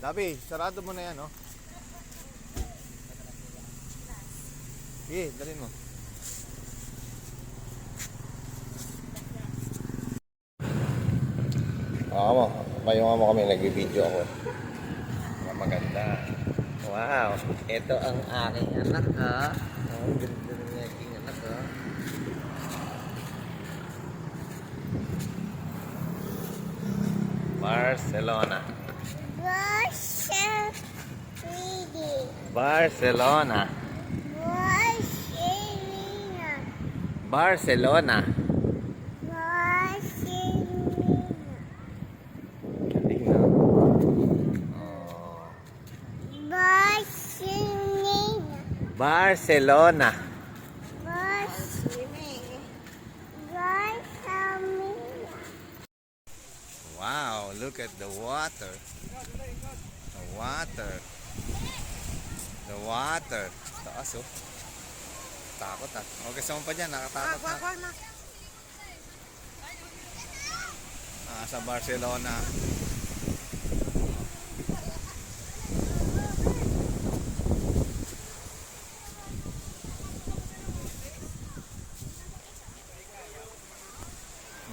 Labi, sarado mo na yan, oh. Sige, dalhin mo. Mayunga mo kami, nag-video ako. Maganda. Wow, ito ang aking anak, ha. Oh, ganda ng aking anak, ha. Barcelona. Barcelona. Barcelona. Galing na. Oh. Barcelona. Wow, look at the water. The water. The water. Taas, oh. Takot, ah. Okay, saan pa dyan? Nakatakot na. Sa Barcelona.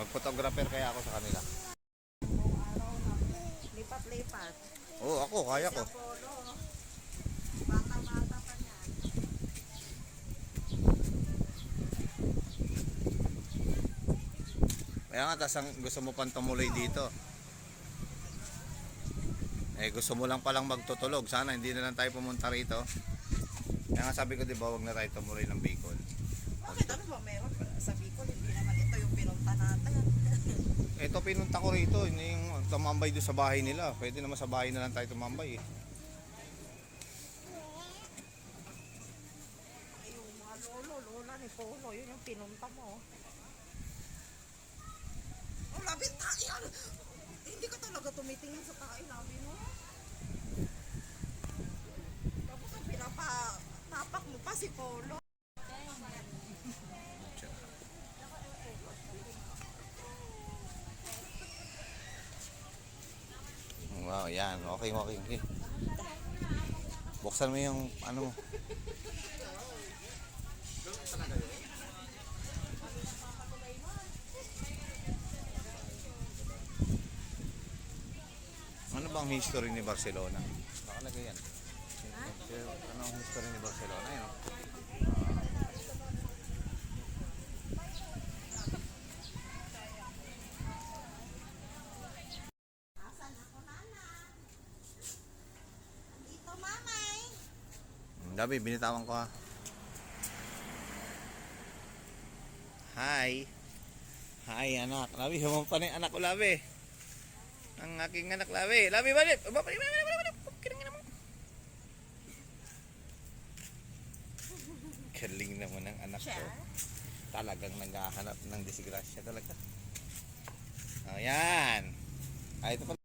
Mag-photographer kaya ako sa kanila. Lipat-lipat. Oo, ako, kaya ko. Bata-bata pa niyan. Kaya nga, tas gusto mo pang tumuloy dito. Gusto mo lang palang magtutulog. Sana hindi na lang tayo pumunta rito. Kaya nga sabi ko, di ba, huwag na tayo tumuloy ng Bicol. Bakit ano ba meron sa Bicol? Hindi naman ito yung pinunta natin. Ito pinunta ko rito, hindi yung tumambay doon sa bahay nila. Pwede naman sa bahay na lang tayo tumambay, eh. Ay, yung mga lola ni Polo, yun yung pinunta mo. Oh, labi, tayo! Hindi ka talaga tumitingin sa tayo, labi mo. Tapos ang pinapatapak mo pa si Polo. Wow, yan. Okay. Buksan mo yung ano mo. Ano bang history ni Barcelona? Nakalagay yan. Ano ang history ni Barcelona? Yun. Dito, mamay! Labi, binitawan ko, ha. Hi. Hi, anak. Labi, humampa na yung anak ko, Labi. Ang aking anak, Labi. Labi, balik. Balik. Galing naman ang anak ko. Talagang naghahanap ng disgrasya talaga. Ayan. Ito pa.